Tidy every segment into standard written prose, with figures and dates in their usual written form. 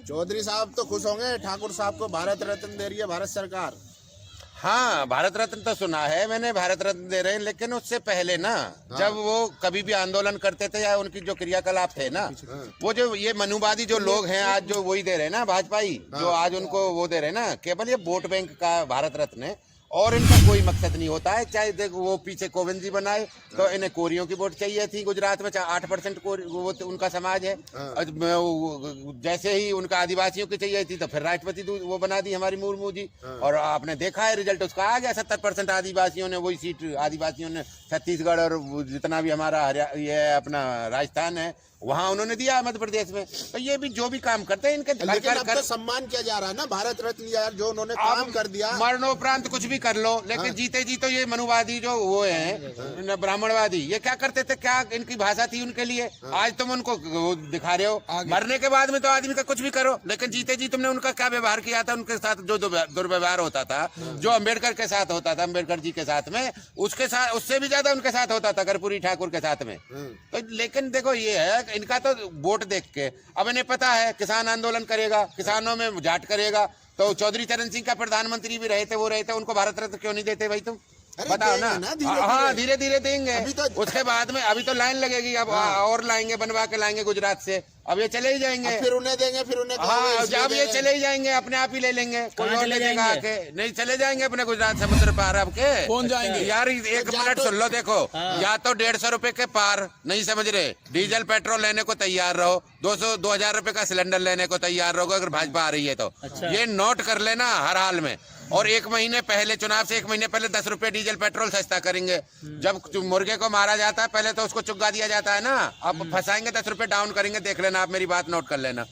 चौधरी साहब तो खुश होंगे, ठाकुर साहब को भारत रत्न दे रही है भारत सरकार। हाँ, भारत रत्न तो सुना है मैंने, भारत रत्न दे रहे हैं, लेकिन उससे पहले ना जब वो कभी भी आंदोलन करते थे या उनकी जो क्रियाकलाप थे ना, वो जो ये मनुवादी जो लोग हैं आज जो वही दे रहे हैं ना, भाजपाई जो आज उनको वो दे रहे हैं ना, केवल ये वोट बैंक का भारत रत्न है और इनका कोई मकसद नहीं होता है। चाहे देखो वो पीछे कोविंद जी बनाए तो इन्हें कोरियों की वोट चाहिए थी गुजरात में, 8% वो उनका समाज है। जैसे ही उनका आदिवासियों की चाहिए थी तो फिर राष्ट्रपति वो बना दी हमारी मुर्मू जी, और आपने देखा है रिजल्ट उसका आ गया। 70% आदिवासियों ने वही सीट, आदिवासियों ने छत्तीसगढ़ और जितना भी हमारा ये अपना राजस्थान है वहाँ उन्होंने दिया मध्य प्रदेश में। तो ये भी जो भी काम करते हैं इनके लेकिन अब तो सम्मान किया जा रहा है ना भारत रत्न यार, जो उन्होंने काम कर दिया। मरणोपरांत कुछ भी कर लो, लेकिन जीते जी तो ये मनुवादी जो वो है ब्राह्मणवादी, ये क्या करते थे, क्या इनकी भाषा थी उनके लिए। आज तुम उनको दिखा रहे हो, मरने के बाद में तो आदमी का कुछ भी करो, लेकिन जीते जी तुमने उनका क्या व्यवहार किया था, उनके साथ जो दुर्व्यवहार होता था, जो अम्बेडकर के साथ होता था, अम्बेडकर जी के साथ में, उसके साथ उससे भी ज्यादा उनके साथ होता था कर्पूरी ठाकुर के साथ में। तो लेकिन देखो ये है इनका तो वोट देख के, अब इन्हें पता है किसान आंदोलन करेगा, किसानों में जाट करेगा, तो चौधरी चरण सिंह का प्रधानमंत्री भी रहे थे, वो रहे थे, उनको भारत रत्न क्यों नहीं देते भाई तुम बताओ ना। हाँ, धीरे धीरे देंगे। उसके बाद में अभी तो लाइन लगेगी, अब और लाएंगे, बनवा के लाएंगे गुजरात से, अब ये चले ही जाएंगे, फिर उन्हें देंगे, फिर उन्हें हाँ, जब ये चले ही जाएंगे अपने आप ही ले लेंगे, कोई और ले जाएगा आके नहीं, चले जाएंगे अपने गुजरात समुद्र पार। अब के कौन जाएंगे यार, एक मिनट सुन लो, देखो या तो 150 रुपए के पार, नहीं समझ रहे, डीजल पेट्रोल लेने को तैयार रहो, 2,000 रुपए का सिलेंडर लेने को तैयार रहोगे अगर भाजपा आ रही है तो। ये नोट कर लेना हर हाल में, और 1 महीने पहले, चुनाव से 1 महीने पहले 10 रुपए डीजल पेट्रोल सस्ता करेंगे। जब मुर्गे को मारा जाता है पहले तो उसको चुग्गा दिया जाता है ना, अब फंसाएंगे 10 रुपए डाउन करेंगे, देख लेना आप, मेरी बात नोट कर लेना।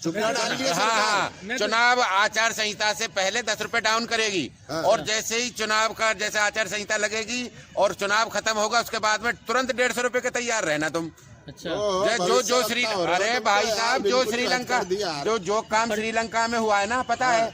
हाँ, चुनाव आचार संहिता से पहले 10 रुपए डाउन करेगी, और जैसे ही चुनाव का जैसे आचार संहिता लगेगी और चुनाव खत्म होगा उसके बाद में तुरंत 150 रुपए के तैयार रहना तुम। अच्छा, जो श्री अरे भाई साहब, जो श्रीलंका जो काम श्रीलंका में हुआ है ना, पता है,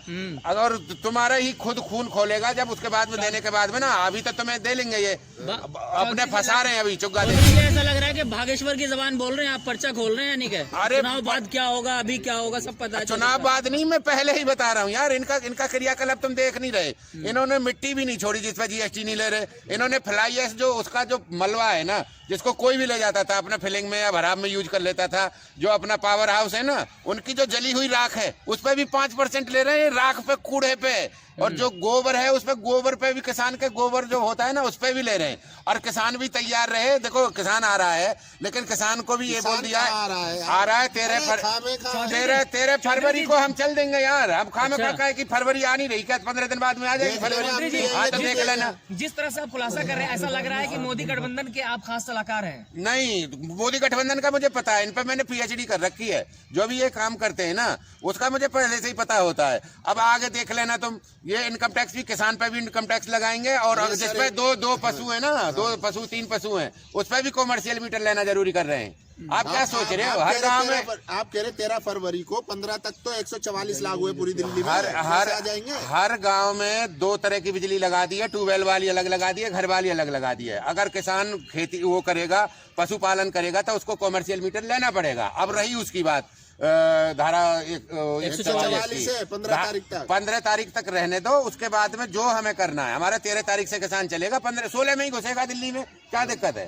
अगर तुम्हारा ही खुद खून खोलेगा जब उसके बाद में देने के बाद में ना, अभी तो तुम्हें दे लेंगे, ये अपने फंसा रहे हैं अभी चुग्गा दे। ऐसा लग रहा है कि भागेश्वर की जबान बोल रहे हैं आप, पर्चा खोल रहे हैं यानी कि चुनाव बाद क्या होगा, अभी क्या होगा सब पता है। चुनाव बाद नहीं, मैं पहले ही बता रहा हूँ यार, इनका क्रियाकलाप तुम देख नहीं रहे। इन्होंने मिट्टी भी नहीं छोड़ी जिस पर GST नहीं ले रहे। इन्होंने फ्लाई एश जो उसका जो मलबा है ना, जिसको कोई भी ले जाता था अपने फिलिंग में या भराव में यूज कर लेता था, जो अपना पावर हाउस है ना, उनकी जो जली हुई राख है उस पर भी 5% ले रहे हैं, राख पे, कूड़े पे, और जो गोबर है उस पे, गोबर पे भी, किसान के गोबर जो होता है ना उस पे भी ले रहे हैं। और किसान भी तैयार रहे, देखो किसान आ रहा है, लेकिन किसान को भी ये बोल दिया आ रहा है 13 फरवरी को हम चल देंगे यार। हम खामे खा है कि फरवरी आ नहीं रही क्या, 15 दिन बाद में आ जाएगी फरवरी, हाँ तो देख लेना। जिस तरह से आप खुलासा कर रहे हैं ऐसा लग रहा है कि मोदी गठबंधन के आप खास सलाहकार हैं। नहीं, मोदी गठबंधन का मुझे पता है, इन पर मैंने PhD कर रखी है, जो भी ये काम करते हैं ना उसका मुझे पहले से ही पता होता है। अब आगे देख लेना तुम, ये इनकम टैक्स भी, किसान पे भी इनकम टैक्स लगाएंगे, और जिसपे दो पशु है ना, 2 पशु 3 पशु हैं, उस पर भी कॉमर्शियल मीटर लेना जरूरी कर रहे हैं। आप क्या सोच रहे हो? हर गांव में आप कह रहे 13 फरवरी को, 15 तक तो 144 लागू है पूरी दिल्ली में, हर गांव में 2 तरह की बिजली लगा दी है, ट्यूबवेल वाली अलग लगा दी है, घर वाली अलग लगा दी है। अगर किसान खेती वो करेगा, पशुपालन करेगा तो उसको कॉमर्शियल मीटर लेना पड़ेगा। अब रही उसकी बात, धारा 144 से 15 तारीख तक रहने दो, उसके बाद में जो हमें करना है, हमारा 13 तारीख से किसान चलेगा, 16 में ही घुसेगा दिल्ली में, क्या दिक्कत है?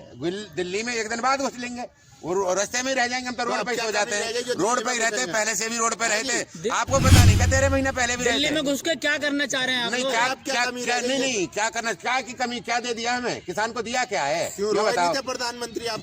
दिल्ली में 1 दिन बाद घुस लेंगे, और रास्ते में ही रह जाएंगे हम तो, रोड पे ही हो जाते हैं, रोड पे ही रहते हैं, पहले से भी रोड पे रहते। आपको पता नहीं क्या 13 महीने पहले भी दिल्ली में घुस के क्या करना चाह रहे हैं आप? नहीं, क्या करना, क्या की कमी, क्या दे दिया हमें, किसान को दिया क्या है?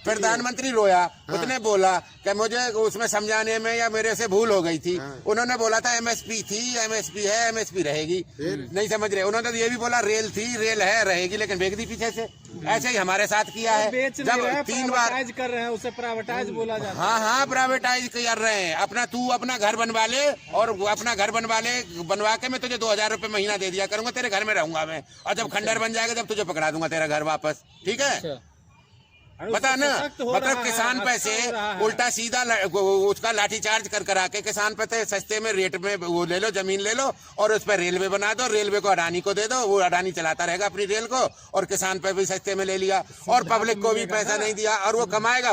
प्रधानमंत्री रोया, उसने बोला कि मुझे उसमें समझाने में या मेरे से भूल हो गई थी। उन्होंने बोला था MSP थी, MSP है, MSP रहेगी, नहीं समझ रहे। उन्होंने तो ये भी बोला रेल थी, रेल है, रहेगी, लेकिन फेंक दी पीछे से। ऐसे ही हमारे साथ किया है, जब 3 बार कर रहे हैं उसे प्राइवेटाइज बोला जाता है। हाँ, प्राइवेटाइज कर रहे हैं। अपना घर बनवा ले, और अपना घर बनवा के मैं तुझे 2,000 रुपए महीना दे दिया करूंगा, तेरे घर में रहूंगा मैं, और जब खंडर बन जाएगा जब तुझे पकड़ा दूंगा तेरा घर वापस, ठीक है? पता ना, मतलब किसान पैसे उल्टा सीधा उसका लाठीचार्ज कर आके किसान पे सस्ते में रेट में वो ले लो, जमीन ले लो, और उस पर रेलवे बना दो, रेलवे को अडानी को दे दो, वो अडानी चलाता रहेगा अपनी रेल को, और किसान पे भी सस्ते में ले लिया, और पब्लिक को भी पैसा नहीं दिया, और वो कमाएगा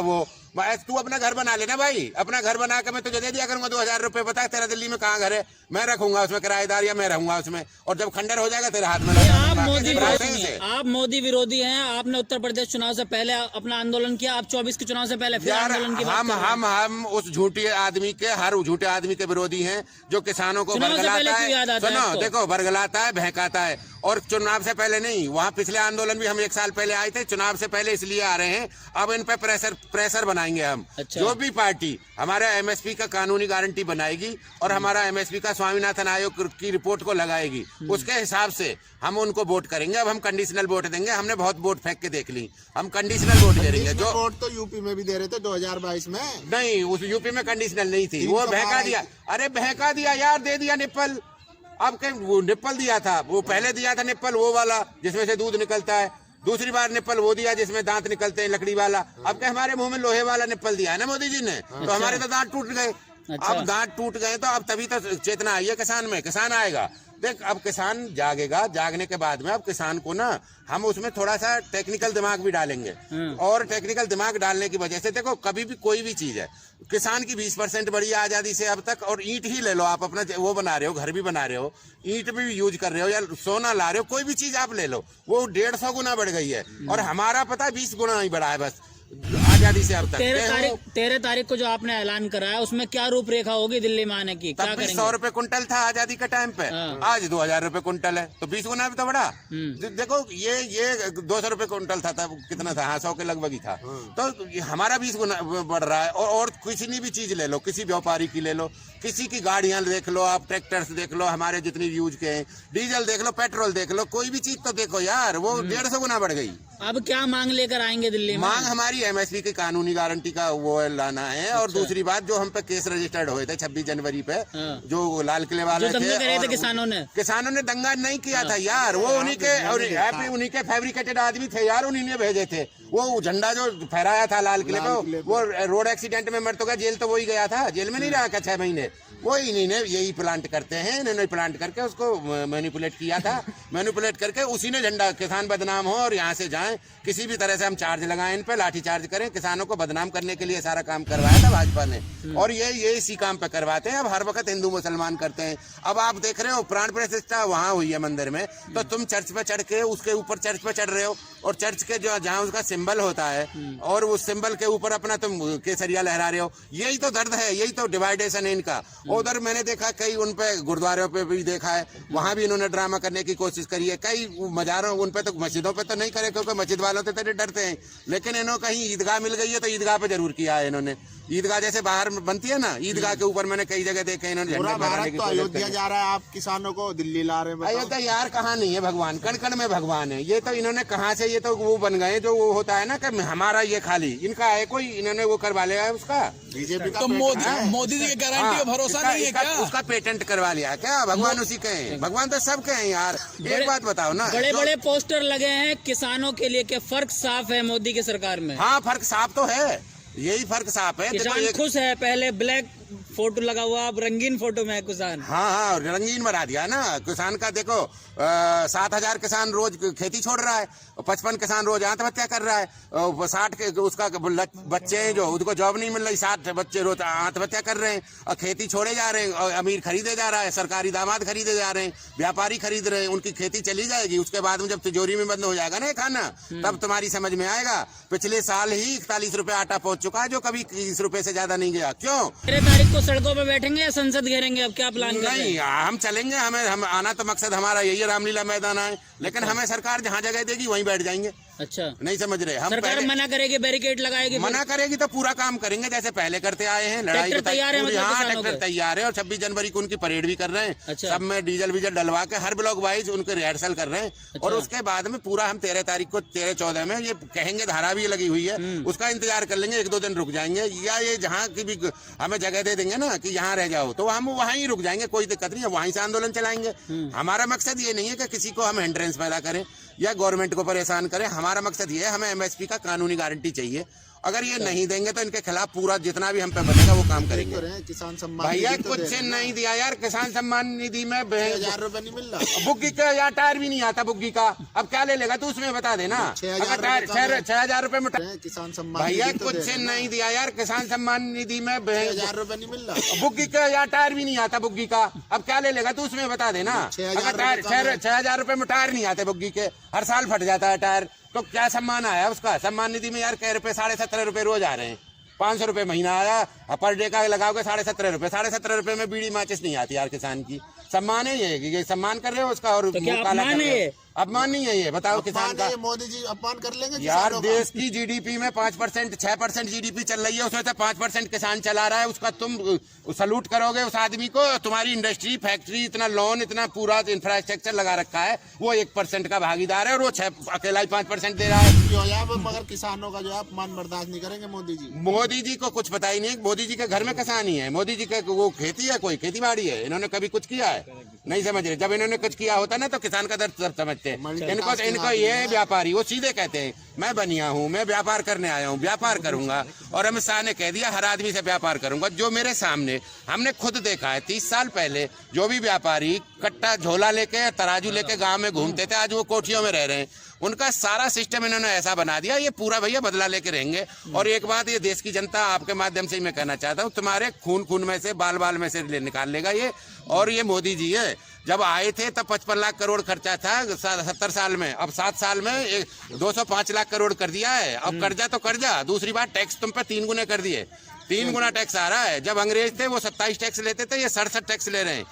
तू अपना घर बना लेना भाई, अपना घर बना के मैं तुझे दे दिया करूंगा 2000 रुपए। बता तेरा दिल्ली में कहाँ घर है, मैं रखूंगा उसमें किराएदार या मैं रहूंगा उसमें, और जब खंडर हो जाएगा तेरे हाथ में आप मोदी विरोधी हैं, आप मोदी विरोधी हैं। आपने उत्तर प्रदेश चुनाव से पहले अपना आंदोलन किया, आप 24 के चुनाव से पहले फिर आंदोलन की बात कर रहे हैं। हम उस झूठे आदमी के, हर झूठे आदमी के विरोधी हैं जो किसानों को बरगलाता है। सुनो देखो, बरगलाता है, बहकाता है। और चुनाव से पहले नहीं, वहाँ पिछले आंदोलन भी हम 1 साल पहले आए थे, चुनाव से पहले इसलिए आ रहे हैं। अब इन पे प्रेशर बनाएंगे हम। अच्छा। जो भी पार्टी हमारा एमएसपी का कानूनी गारंटी बनाएगी और हमारा एमएसपी का स्वामीनाथन आयोग की रिपोर्ट को लगाएगी, उसके हिसाब से हम उनको वोट करेंगे। अब हम कंडीशनल वोट देंगे, हमने बहुत वोट फेंक के देख ली, हम कंडीशनल वोट दे देंगे। जो वोट तो यूपी में भी दे रहे थे 2022 में। नहीं, उस यूपी में कंडीशनल नहीं थी, वो बहका दिया। अरे बहका दिया यार, दे दिया निप्पल। अब के वो निप्पल दिया था, वो पहले दिया था निप्पल वो वाला जिसमें से दूध निकलता है, दूसरी बार निप्पल वो दिया जिसमें दांत निकलते हैं, लकड़ी वाला। अब के हमारे मुंह में लोहे वाला निप्पल दिया है ना मोदी जी ने, तो हमारे तो दांत टूट गए। अब दांत टूट गए तो अब तभी तो चेतना आई है किसान में, किसान आएगा। देख, अब किसान जागेगा, जागने के बाद में अब किसान को ना हम उसमें थोड़ा सा टेक्निकल दिमाग भी डालेंगे। और टेक्निकल दिमाग डालने की वजह से देखो, कभी भी कोई भी चीज है, किसान की 20% बढ़ी है आजादी से अब तक। और ईंट ही ले लो आप, अपना वो बना रहे हो, घर भी बना रहे हो, ईंट भी यूज कर रहे हो या सोना ला रहे हो, कोई भी चीज आप ले लो, वो 150 गुना बढ़ गई है। और हमारा पता 20 गुना ही बढ़ा है बस आजादी से अब तक। 13 तारीख को जो आपने ऐलान करा है, उसमें क्या रूपरेखा होगी दिल्ली में आने की? क्या तब भी करेंगे? 100 रुपए कुंटल था आजादी के टाइम पे, आज 2000 रुपए कुंटल है, तो 20 गुना भी तो बढ़ा। देखो, ये 200 रुपए कुंटल था तब, कितना था? हाँ, 100 के लगभग ही था। तो हमारा 20 गुना बढ़ रहा है। और किसी भी चीज ले लो, किसी व्यापारी की ले लो, किसी की गाड़ियां देख लो आप, ट्रैक्टर्स देख लो हमारे जितनी यूज के हैं, डीजल देख लो, पेट्रोल देख लो, कोई भी चीज तो देखो यार, वो 150 गुना बढ़ गई। अब क्या मांग लेकर आएंगे दिल्ली में? मांग हमारी एमएसपी की कानूनी गारंटी का वो लाना है। और दूसरी बात, जो हम पे केस रजिस्टर्ड हुए थे 26 जनवरी पे, जो लाल किले वाले थे, किसानों ने दंगा नहीं किया था यार, वो उन्हीं के, और उन्हीं के फैब्रिकेटेड आदमी थे यार, उन्हीं ने भेजे थे। वो झंडा जो फहराया था लाल किले पे, वो रोड एक्सीडेंट में मर तो गया, जेल तो वही गया था, जेल में नहीं रहा क्या 6 महीने? वो इन्हीं ने यही प्लांट करते हैं, इन्होंने प्लांट करके उसको मैनिपुलेट किया था, मैनिपुलेट करके उसी ने झंडा, किसान बदनाम हो और यहाँ से जाएं, किसी भी तरह से हम चार्ज लगाएं, इन पे लाठी चार्ज करें, किसानों को बदनाम करने के लिए सारा काम करवाया था भाजपा ने। और ये इसी काम पे करवाते हैं। अब हर वक्त हिंदू मुसलमान करते हैं। अब आप देख रहे हो प्राण प्रतिष्ठा वहाँ हुई है मंदिर में, तो तुम चर्च पे चढ़ के, उसके ऊपर चर्च पे चढ़ रहे हो, और चर्च के जो जहाँ उसका सिंबल होता है, और उस सिंबल के ऊपर अपना तुम केसरिया लहरा रहे हो। यही तो दर्द है, यही तो डिवाइडेशन है इनका। उधर मैंने देखा कई, उन पे गुरुद्वारों पे भी देखा है, वहां भी इन्होंने ड्रामा करने की कोशिश करी है। कई मजारों, उन पे तो, मस्जिदों पे तो नहीं करे क्योंकि मस्जिद वालों से तो डरते हैं, लेकिन इन्होंने कहीं ईदगाह मिल गई है तो ईदगाह पे जरूर किया है इन्होंने। ईदगाह जैसे बाहर बनती है ना, ईदगाह के ऊपर मैंने कई जगह देखे इन्होंने पूरा भारत तो अयोध्या जा रहा है, आप किसानों को दिल्ली ला रहे हैं। अयोध्या यार कहाँ नहीं है भगवान, कण कण में भगवान है। ये तो इन्होंने कहाँ से, ये तो वो बन गए जो वो होता है ना कि हमारा ये खाली इनका है, कोई इन्होंने वो करवा लिया है उसका, बीजेपी का। तो मोदी जी की गारंटी और भरोसा नहीं है क्या? उसका पेटेंट करवा लिया क्या? भगवान उसी के हैं, भगवान तो सबके हैं यार। एक बात बताओ ना, बड़े बड़े पोस्टर लगे हैं किसानों के लिए, क्या फर्क साफ है मोदी की सरकार में? हाँ, फर्क साफ तो है, यही फर्क साफ है। किसान खुश है, पहले ब्लैक फोटो लगा हुआ, अब रंगीन फोटो में है किसान। हाँ, रंगीन बना दिया ना किसान का। देखो 7,000 किसान रोज खेती छोड़ रहा है, 55 किसान रोज आत्महत्या कर रहा है, 60 के उसका बच्चे हैं जो उसको जॉब नहीं मिल रही, 60 बच्चे रोज आत्महत्या कर रहे हैं, और खेती छोड़े जा रहे हैं, और अमीर खरीदे जा रहा है, सरकारी दामाद खरीदे जा रहे हैं, व्यापारी खरीद रहे हैं, उनकी खेती चली जाएगी। उसके बाद में जब तिजोरी में बंद हो जाएगा ना खाना, तब तुम्हारी समझ में आएगा। पिछले साल ही 41 रुपए आटा पहुंच चुका है, जो कभी 30 रुपए से ज्यादा नहीं गया। क्यों? 13 तारीख को सड़कों पे बैठेंगे या संसद घेरेंगे? अब क्या प्लान कर रहे हैं? नहीं, हम चलेंगे, हम आना तो मकसद हमारा यही है, रामलीला मैदान है, लेकिन हमें सरकार जहाँ जगह देगी वहीं बैठ जाएंगे। अच्छा, नहीं समझ रहे हम? सरकार मना करेगी, बैरिकेड लगाएगी? मना करेगी तो पूरा काम करेंगे जैसे पहले करते आए हैं। लड़ाई तैयार है, हाँ, ट्रैक्टर तैयार है, और 26 जनवरी को उनकी परेड भी कर रहे हैं। अच्छा। सब में डीजल वीजल डलवा के हर ब्लॉक वाइज उनके रिहर्सल कर रहे हैं। अच्छा। और उसके बाद में पूरा हम 13 तारीख को 13-14 में ये कहेंगे, धारा भी लगी हुई है, उसका इंतजार कर लेंगे। 1-2 दिन रुक जाएंगे, या ये जहाँ की भी हमें जगह दे देंगे ना कि यहाँ रह जाओ, तो हम वहाँ ही रुक जाएंगे, कोई दिक्कत नहीं है, वहीं से आंदोलन चलाएंगे। हमारा मकसद ये नहीं है कि किसी को हम हिंड्रेंस पैदा करें या गवर्नमेंट को परेशान करें। हमारा मकसद ये है, हमें एमएसपी का कानूनी गारंटी चाहिए, अगर ये नहीं देंगे तो इनके खिलाफ पूरा जितना भी हम पे बनेगा वो काम करेंगे। किसान सम्मान भैया निधि तो कुछ दे रहे हैं नहीं दिया यार, किसान सम्मान निधि में 6,000 रुपए नहीं मिल रहा। बुग्गी का यार टायर भी नहीं आता बुग्गी का, अब क्या ले लेगा तू उसमें बता देना। 6,000 अगर टायर 6,000 रुपए में किसान सम्मान भैया निधि तो कुछ दे रहे हैं नहीं दिया यार, किसान सम्मान निधि में 6,000 रुपए नहीं मिल रहा। बुग्गी का यार टायर भी नहीं आता बुग्गी का, अब क्या ले लेगा तू उसमें बता देना। 6,000 रुपए में टायर नहीं आते बुग्गी के, हर साल फट जाता है टायर, तो क्या सम्मान आया उसका। सम्मान निधि में यार कह रुपए 17.5 रुपए रोज आ रहे हैं, 500 रुपए महीना आया, पर डे का लगाओगे 17.5 रुपए, 17.5 रुपए में बीड़ी माचिस नहीं आती यार किसान की। सम्मान है ये सम्मान कर रहे हो उसका, और तो क्या अपमान है ये? अपमान नहीं है ये, बताओ किसान का। मोदी जी अपमान कर लेंगे यार किसानों का। देश की जीडीपी में 5%, 6% जीडीपी चल रही है, उसमें से 5% किसान चला रहा है, उसका तुम सलूट करोगे उस आदमी को। तुम्हारी इंडस्ट्री फैक्ट्री इतना लोन इतना पूरा इंफ्रास्ट्रक्चर लगा रखा है, वो 1% का भागीदार है और वो अकेला ही 5% दे रहा है। मगर किसानों का जो है अपमान बर्दाश्त नहीं करेंगे मोदी जी। मोदी जी को कुछ पता ही नहीं, मोदी जी के घर में किसान ही है, मोदी जी के वो खेती है, कोई खेती बाड़ी है, इन्होंने कभी कुछ किया है नहीं समझ रहे। जब इन्होंने कुछ किया होता ना तो किसान का दर्द सब समझते हैं। इनको ये व्यापारी वो सीधे कहते हैं मैं बनिया हूँ, मैं व्यापार करने आया हूँ, व्यापार करूंगा, और अमित शाह ने कह दिया हर आदमी से व्यापार करूंगा। जो मेरे सामने हमने खुद देखा है 30 साल पहले जो भी व्यापारी कट्टा झोला लेके तराजू लेके गांव में घूमते थे, आज वो कोठियों में रह रहे हैं। उनका सारा सिस्टम इन्होंने ऐसा बना दिया, ये पूरा भैया बदला लेके रहेंगे। और एक बात ये देश की जनता आपके माध्यम से मैं कहना चाहता हूँ, तुम्हारे खून में से बाल बाल में से निकाल लेगा ये। और ये मोदी जी है, जब आए थे तब 55 लाख करोड़ खर्चा था 70 साल में, अब 7 साल में 205 लाख करोड़ कर दिया है। अब कर्जा तो कर्जा, दूसरी बात टैक्स तुम पे 3 गुने कर दिए, 3 गुना टैक्स आ रहा है। जब अंग्रेज थे वो 27 टैक्स लेते थे, ये 67 टैक्स ले रहे हैं।